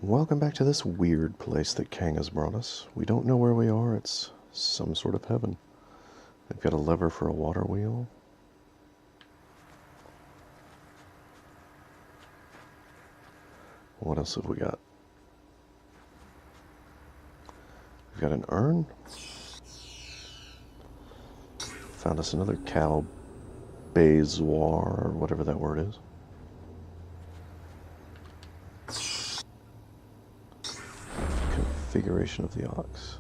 Welcome back to this weird place that Kang has brought us. We don't know where we are. It's some sort of heaven. They've got a lever for a water wheel. What else have we got? We've got an urn. Found us another cow bezoar, or whatever that word is. Configuration of the ox.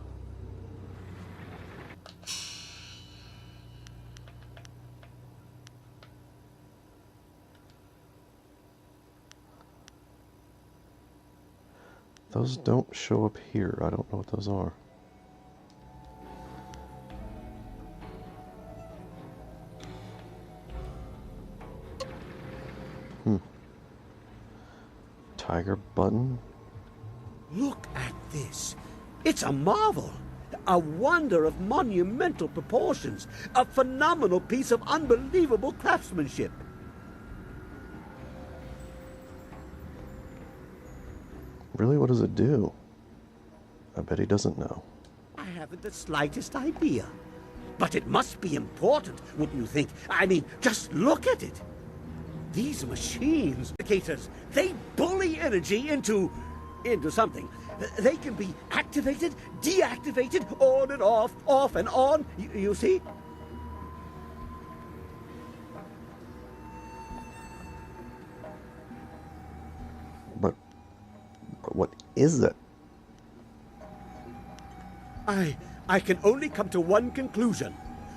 Those don't show up here. I don't know what those are. Tiger button. Look at this. It's a marvel. A wonder of monumental proportions. A phenomenal piece of unbelievable craftsmanship. Really, what does it do? I bet he doesn't know. I haven't the slightest idea. But it must be important, wouldn't you think? I mean, just look at it. These machines, they bully energy into something. They can be activated, deactivated, on and off and on. You see? But what is it? I can only come to one conclusion.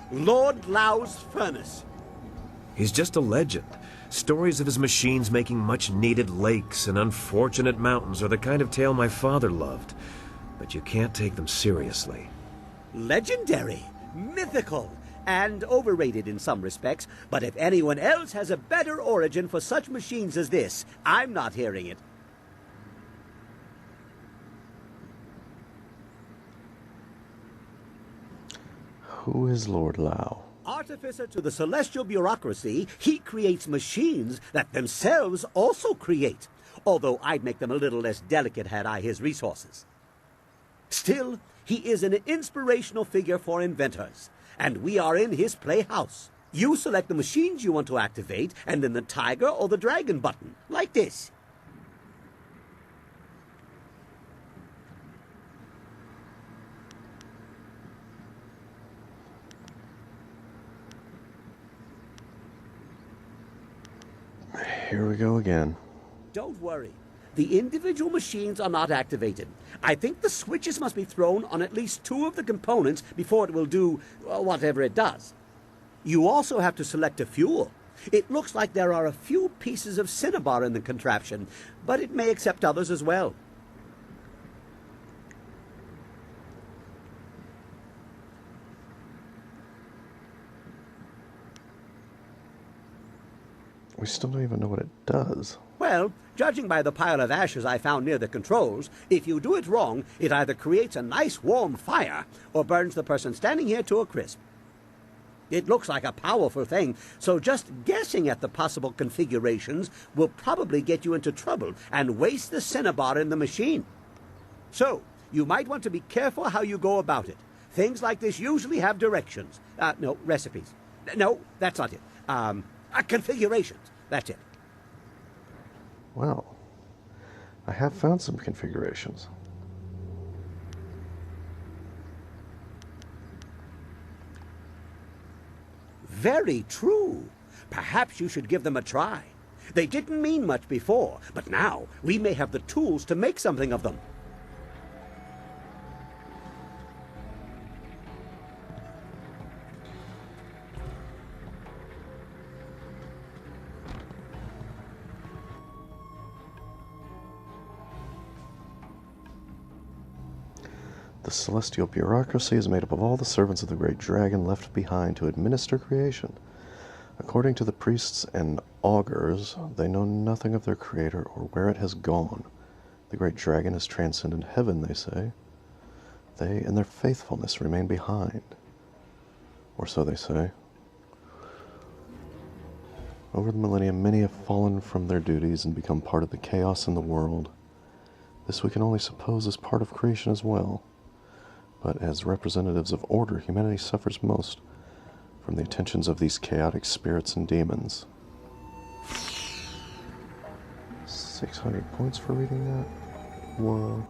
Lord Lau's furnace. He's just a legend. Stories of his machines making much-needed lakes and unfortunate mountains are the kind of tale my father loved. But you can't take them seriously. Legendary, mythical, and overrated in some respects. But if anyone else has a better origin for such machines as this, I'm not hearing it. Who is Lord Lau? Artificer to the celestial bureaucracy, he creates machines that themselves also create. Although I'd make them a little less delicate had I his resources. Still, he is an inspirational figure for inventors, and we are in his playhouse. You select the machines you want to activate, and then the tiger or the dragon button, like this. Here we go again. Don't worry. The individual machines are not activated. I think the switches must be thrown on at least two of the components before it will do whatever it does. You also have to select a fuel. It looks like there are a few pieces of cinnabar in the contraption, but it may accept others as well. We still don't even know what it does. Well, judging by the pile of ashes I found near the controls, if you do it wrong, it either creates a nice warm fire or burns the person standing here to a crisp. It looks like a powerful thing, so just guessing at the possible configurations will probably get you into trouble and waste the cinnabar in the machine. So, you might want to be careful how you go about it. Things like this usually have directions. No, recipes. No, that's not it. Configurations. That's it. Well, I have found some configurations. Very true. Perhaps you should give them a try. They didn't mean much before, but now we may have the tools to make something of them. The celestial bureaucracy is made up of all the servants of the great dragon left behind to administer creation. According to the priests and augurs, they know nothing of their creator or where it has gone. The great dragon has transcended heaven, they say. They and their faithfulness remain behind. Or so they say. Over the millennium, many have fallen from their duties and become part of the chaos in the world. This we can only suppose is part of creation as well. But as representatives of order, humanity suffers most from the attentions of these chaotic spirits and demons. 600 points for reading that? Whoa.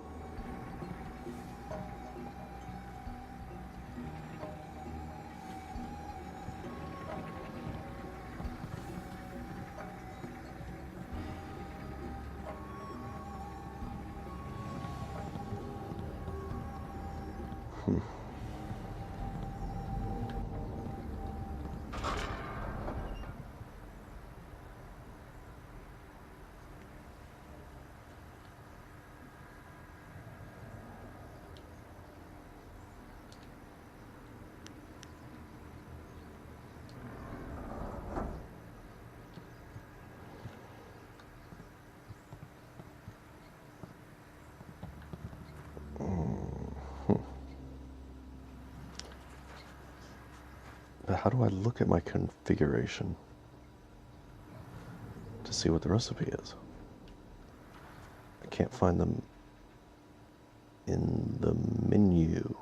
But how do I look at my configuration to see what the recipe is? I can't find them in the menu.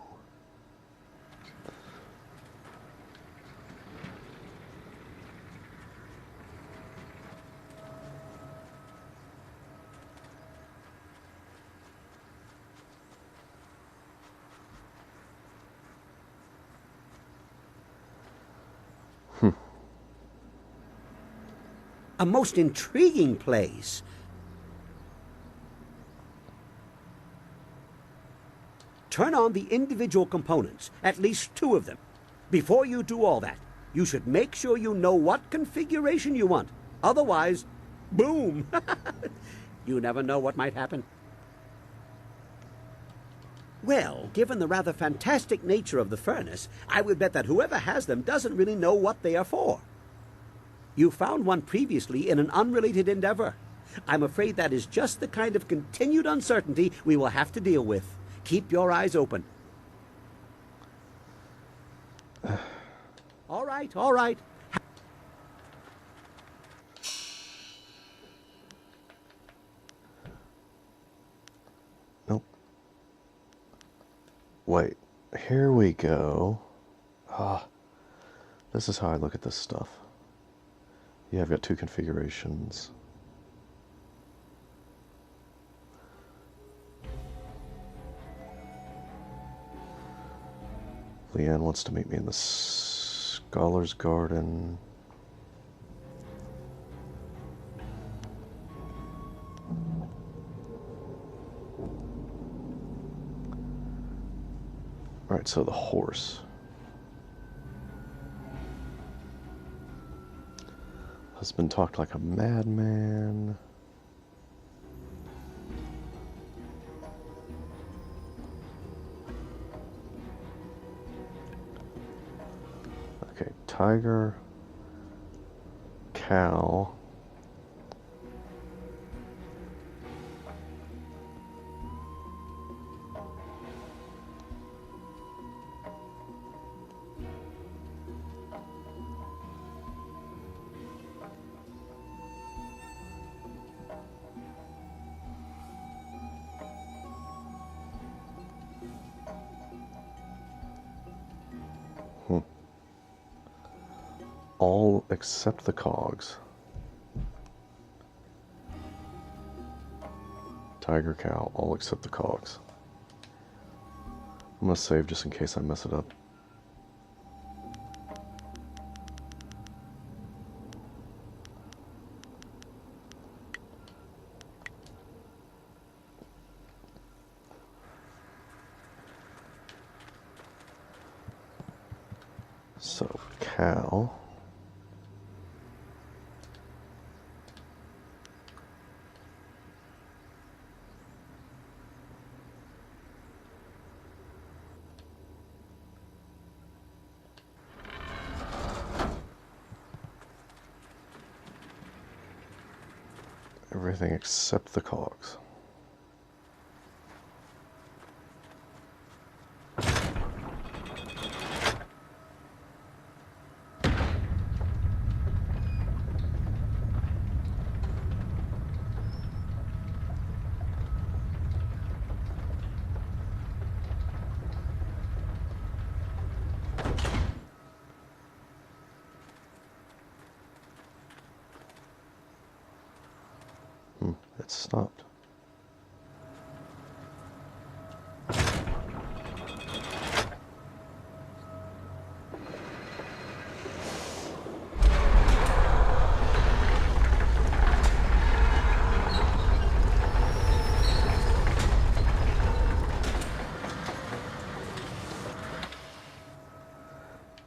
A most intriguing place. Turn on the individual components, at least 2 of them. Before you do all that, you should make sure you know what configuration you want. Otherwise, boom! You never know what might happen. Well, given the rather fantastic nature of the furnace, I would bet that whoever has them doesn't really know what they are for. You found one previously in an unrelated endeavor. I'm afraid that is just the kind of continued uncertainty we will have to deal with. Keep your eyes open. All right, all right. Nope. Wait, here we go. This is how I look at this stuff. Yeah, I've got 2 configurations. Leanne wants to meet me in the Scholar's Garden. Alright, so the horse. Husband talked like a madman. Okay, tiger, cow. All except the cogs. Tiger, cow, all except the cogs. I'm gonna save just in case I mess it up. So, cow. Everything except the cogs. It stopped.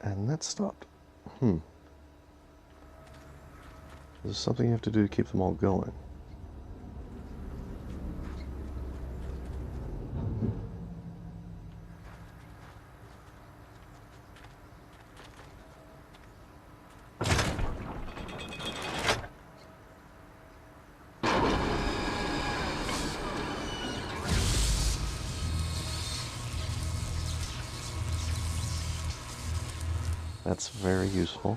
And that stopped. Is there something you have to do to keep them all going? That's very useful.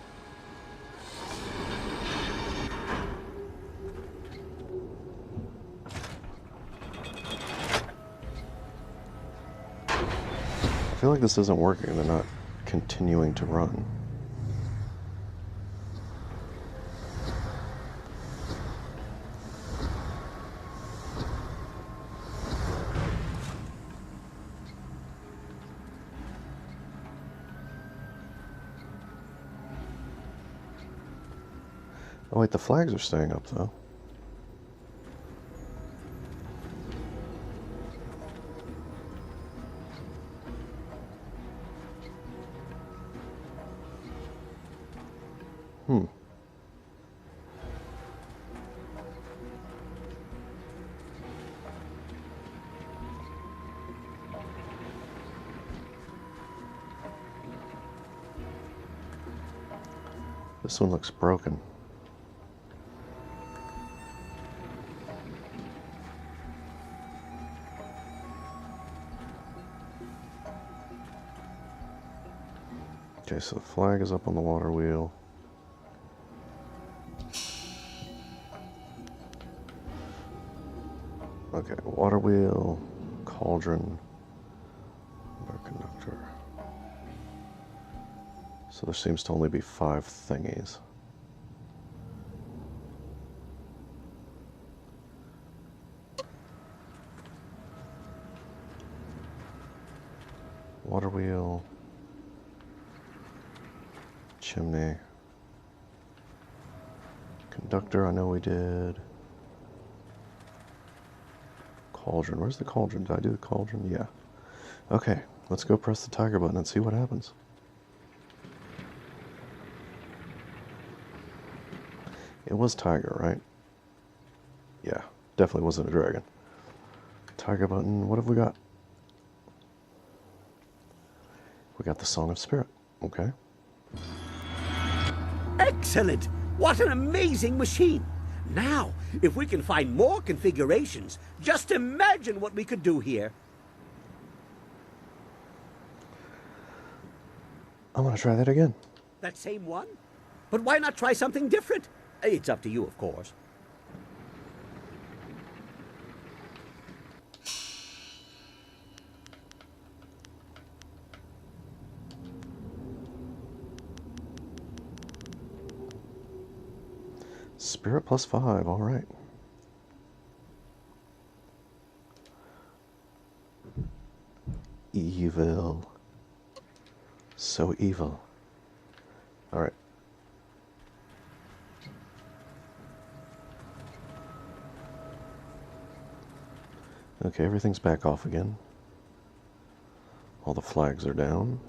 I feel like this isn't working. They're not continuing to run. Oh wait, the flags are staying up though. This one looks broken. Okay, so the flag is up on the water wheel. Okay, water wheel, cauldron, conductor. So there seems to only be 5 thingies. Water wheel, chimney, conductor, I know we did. Cauldron, where's the cauldron? Did I do the cauldron? Yeah. Okay, let's go press the tiger button and see what happens. It was tiger, right? Yeah, definitely wasn't a dragon. Tiger button, what have we got? We got the Song of Spirit, okay. Excellent! What an amazing machine! Now, if we can find more configurations, just imagine what we could do here. I'm gonna try that again. That same one? But why not try something different? It's up to you, of course. Spirit plus 5, all right. Evil. So evil. All right. Okay, everything's back off again. All the flags are down.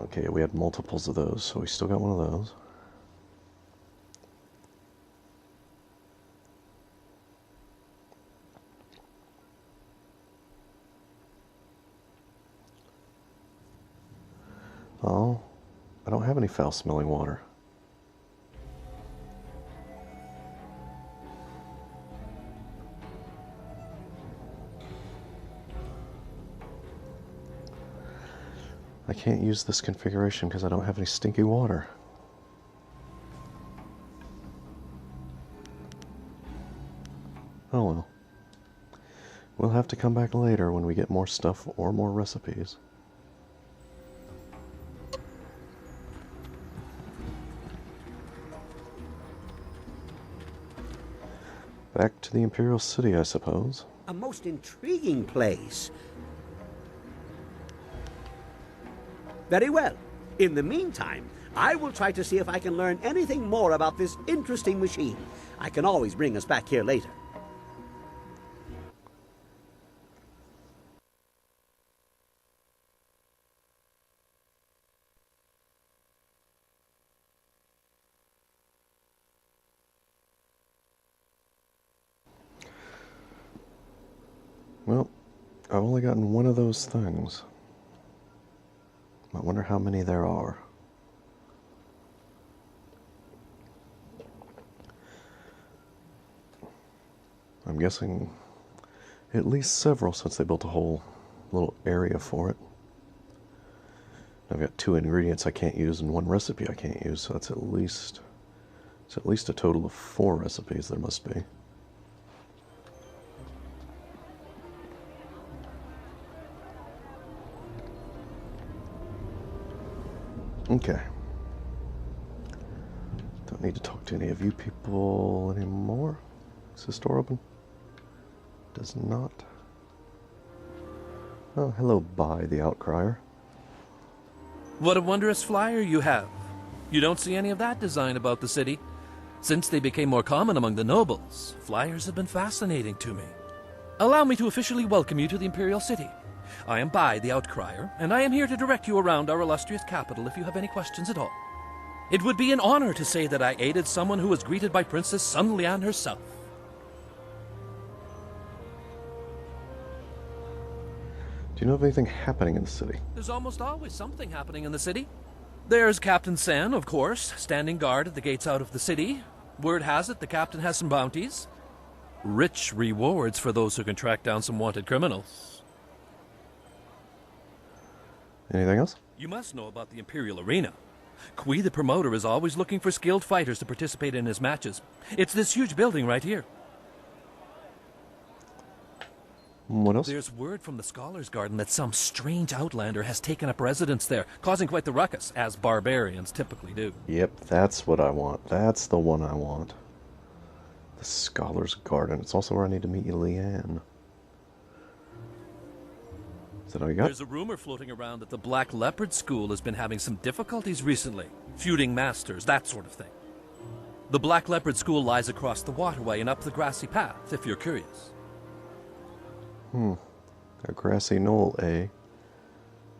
Okay, we had multiples of those, so we still got one of those. Oh, I don't have any foul-smelling water. I can't use this configuration because I don't have any stinky water. Oh well. We'll have to come back later when we get more stuff or more recipes. Back to the Imperial City, I suppose. A most intriguing place. Very well. In the meantime, I will try to see if I can learn anything more about this interesting machine. I can always bring us back here later. Well, I've only gotten one of those things. I wonder how many there are. I'm guessing at least several, since they built a whole little area for it. I've got 2 ingredients I can't use and 1 recipe I can't use, so it's at least a total of 4 recipes there must be. Okay. Don't need to talk to any of you people anymore. Is this door open? Does not. Oh, hello, Bai the Outcrier. What a wondrous flyer you have. You don't see any of that design about the city. Since they became more common among the nobles, flyers have been fascinating to me. Allow me to officially welcome you to the Imperial City. I am Bai the Outcrier, and I am here to direct you around our illustrious capital if you have any questions at all. It would be an honor to say that I aided someone who was greeted by Princess Sun Lian herself. Do you know of anything happening in the city? There's almost always something happening in the city. There's Captain San, of course, standing guard at the gates out of the city. Word has it the captain has some bounties. Rich rewards for those who can track down some wanted criminals. Anything else? You must know about the Imperial Arena. Kui the promoter is always looking for skilled fighters to participate in his matches. It's this huge building right here. What else? There's word from the Scholars' Garden that some strange outlander has taken up residence there, causing quite the ruckus, as barbarians typically do. Yep, that's what I want. That's the one I want. The Scholar's Garden. It's also where I need to meet Leanne. Is that all you got? There's a rumor floating around that the Black Leopard School has been having some difficulties recently, feuding masters, that sort of thing. The Black Leopard School lies across the waterway and up the grassy path, if you're curious. A grassy knoll, eh?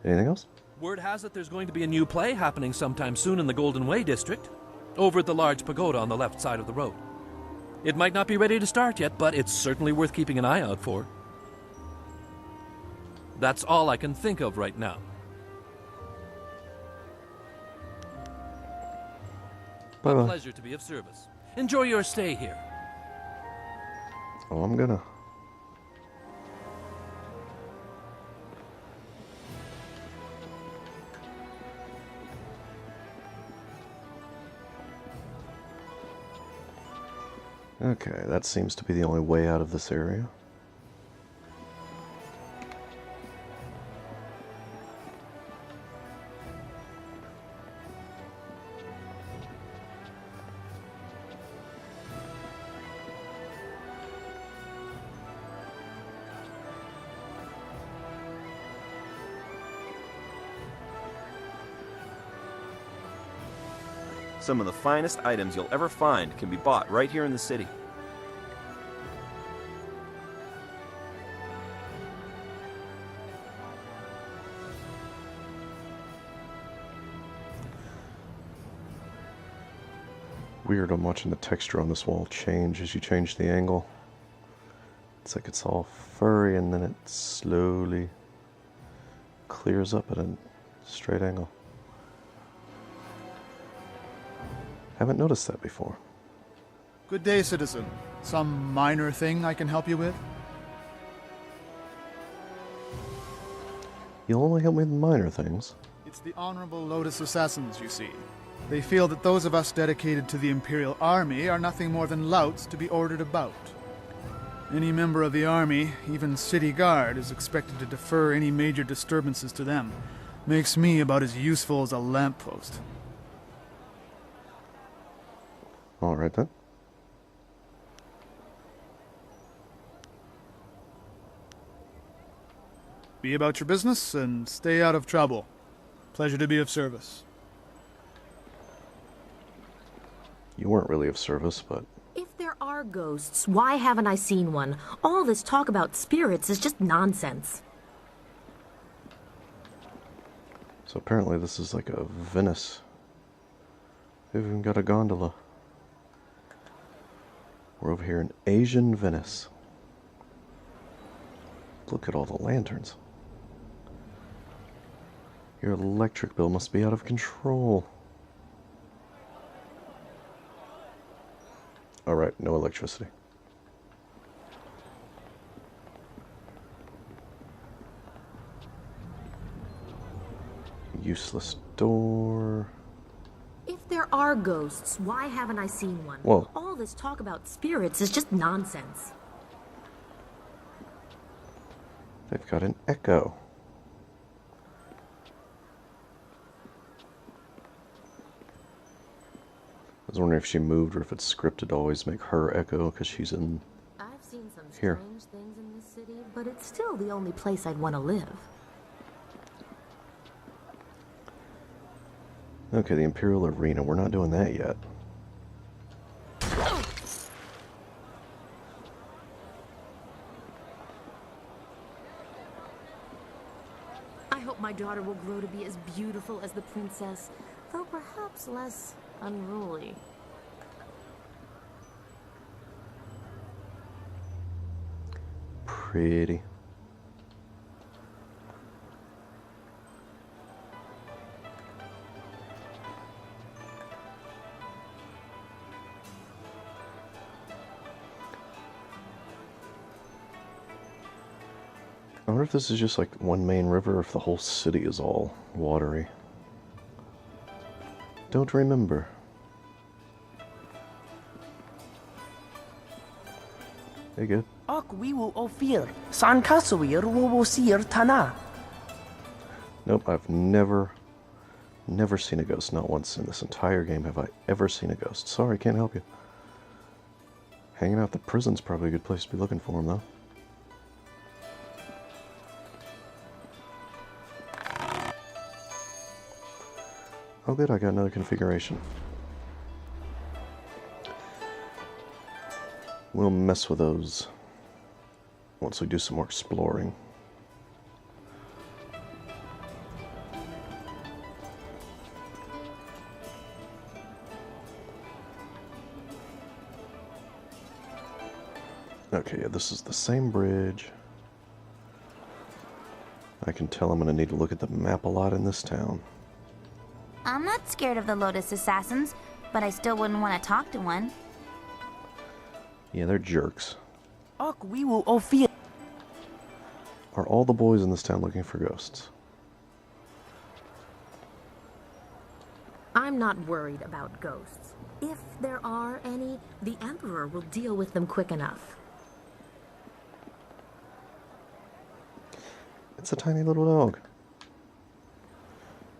Anything else? Word has it there's going to be a new play happening sometime soon in the Golden Way district, over at the large pagoda on the left side of the road. It might not be ready to start yet, but it's certainly worth keeping an eye out for. That's all I can think of right now. Bye-bye. A pleasure to be of service. Enjoy your stay here. Oh, I'm gonna. Okay, that seems to be the only way out of this area. Some of the finest items you'll ever find can be bought right here in the city. Weird, I'm watching the texture on this wall change as you change the angle. It's like it's all furry and then it slowly clears up at a straight angle. Haven't noticed that before. Good day, citizen. Some minor thing I can help you with? You'll only help me with minor things. It's the Honorable Lotus Assassins, you see. They feel that those of us dedicated to the Imperial Army are nothing more than louts to be ordered about. Any member of the army, even city guard, is expected to defer any major disturbances to them. Makes me about as useful as a lamppost. Alright then. Be about your business and stay out of trouble. Pleasure to be of service. You weren't really of service, but... If there are ghosts, why haven't I seen one? All this talk about spirits is just nonsense. So apparently this is like a Venice. They've even got a gondola. We're over here in Asian Venice. Look at all the lanterns. Your electric bill must be out of control. Alright, no electricity. Useless door. If there are ghosts, why haven't I seen one? Whoa. All this talk about spirits is just nonsense. They've got an echo. I was wondering if she moved or if it's scripted to always make her echo because she's in I've seen some here. strange things in this city, but it's still the only place I'd want to live. Okay, the Imperial Arena. We're not doing that yet. I hope my daughter will grow to be as beautiful as the princess, though perhaps less unruly. Pretty. I wonder if this is just like one main river or if the whole city is all watery. Don't remember. Hey, good. Akwiwu ofir, san kasawir wobosir tana. Nope, I've never seen a ghost. Not once in this entire game have I ever seen a ghost. Sorry, can't help you. Hanging out at the prison's probably a good place to be looking for them, though. Oh good, I got another configuration. We'll mess with those once we do some more exploring. Okay, yeah, this is the same bridge. I can tell I'm going to need to look at the map a lot in this town. I'm not scared of the Lotus Assassins, but I still wouldn't want to talk to one. Yeah, they're jerks. Akwiwu ofir. Are all the boys in this town looking for ghosts? I'm not worried about ghosts. If there are any, the Emperor will deal with them quick enough. It's a tiny little dog.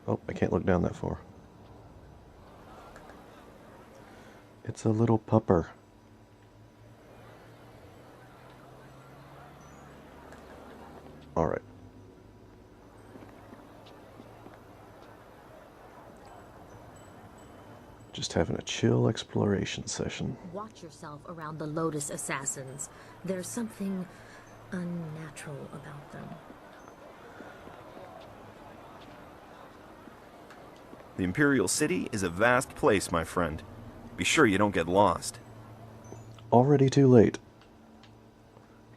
Oh, I can't look down that far. It's a little pupper. Alright. Just having a chill exploration session. Watch yourself around the Lotus Assassins. There's something unnatural about them. The Imperial City is a vast place, my friend. Be sure you don't get lost. Already too late.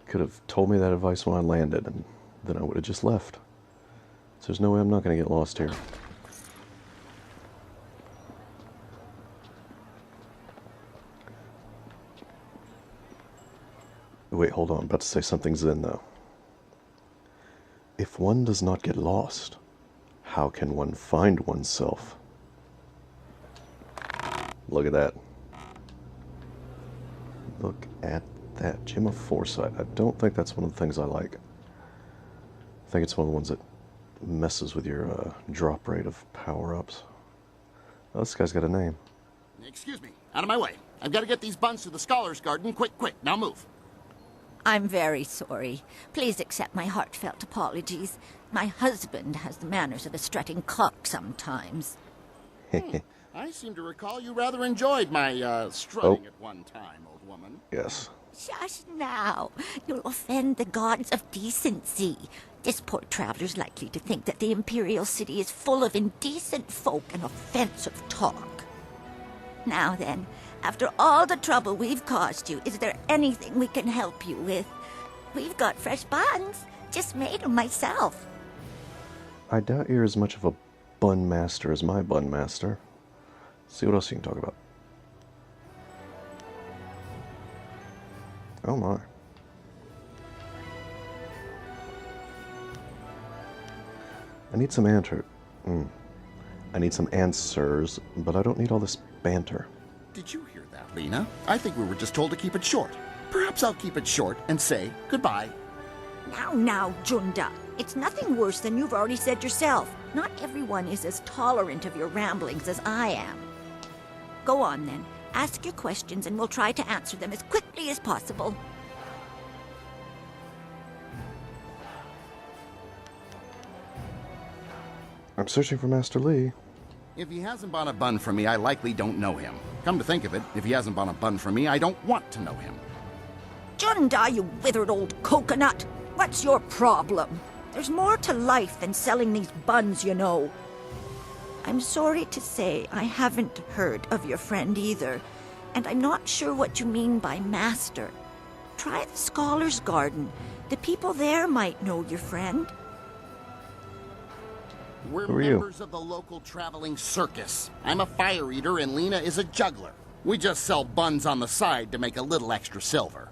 Could have told me that advice when I landed, and then I would have just left. So there's no way I'm not going to get lost here. Wait, hold on. I'm about to say something Zen, though. If one does not get lost, how can one find oneself? Look at that. Look at that. Gem of Foresight. I don't think that's one of the things I like. I think it's one of the ones that messes with your drop rate of power-ups. Oh, this guy's got a name. Excuse me. Out of my way. I've got to get these buns to the Scholars Garden. Quick, quick. Now move. I'm very sorry. Please accept my heartfelt apologies. My husband has the manners of a strutting clock sometimes. I seem to recall you rather enjoyed my strutting at one time, old woman. Yes. Just now. You'll offend the gods of decency. This poor traveler's likely to think that the Imperial City is full of indecent folk and offensive talk. Now then, after all the trouble we've caused you, is there anything we can help you with? We've got fresh buns. Just made them myself. I doubt you're as much of a bun master as my bun master. See what else you can talk about. Oh my. I need some I need some answers, but I don't need all this banter. Did you hear that, Lena? I think we were just told to keep it short. Perhaps I'll keep it short and say goodbye. Now, Junda. It's nothing worse than you've already said yourself. Not everyone is as tolerant of your ramblings as I am. Go on, then. Ask your questions, and we'll try to answer them as quickly as possible. I'm searching for Master Lee. If he hasn't bought a bun for me, I likely don't know him. Come to think of it, if he hasn't bought a bun for me, I don't want to know him. Junda, you withered old coconut! What's your problem? There's more to life than selling these buns, you know. I'm sorry to say I haven't heard of your friend either, and I'm not sure what you mean by master. Try the Scholar's Garden. The people there might know your friend. We're Who are you? members of the local traveling circus. I'm a fire eater and Lena is a juggler. We just sell buns on the side to make a little extra silver.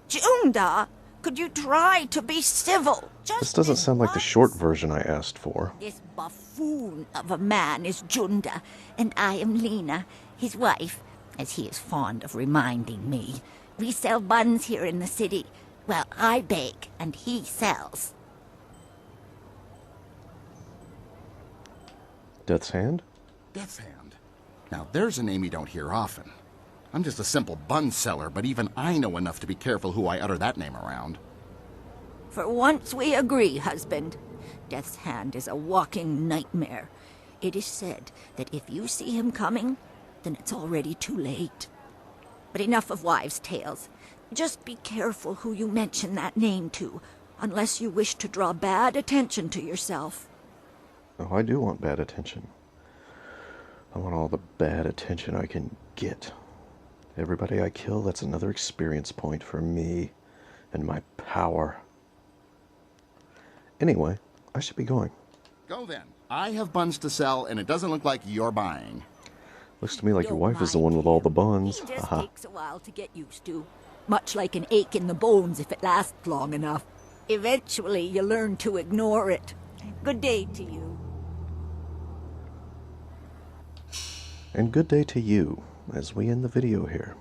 Junda, could you try to be civil? This doesn't sound like the short version I asked for. This buffoon of a man is Junda, and I am Lena, his wife, as he is fond of reminding me. We sell buns here in the city. Well, I bake, and he sells. Death's Hand? Death's Hand. Now there's a name you don't hear often. I'm just a simple bun seller, but even I know enough to be careful who I utter that name around. For once we agree, husband. Death's Hand is a walking nightmare. It is said that if you see him coming, then it's already too late. But enough of wives' tales. Just be careful who you mention that name to, unless you wish to draw bad attention to yourself. Oh, I do want bad attention. I want all the bad attention I can get. Everybody I kill, that's another experience point for me and my power. Anyway, I should be going. Go then. I have buns to sell, and it doesn't look like you're buying. Looks to me like your wife is the one with all the buns. It just Haha. takes a while to get used to. Much like an ache in the bones if it lasts long enough. Eventually, you learn to ignore it. Good day to you. And good day to you, as we end the video here.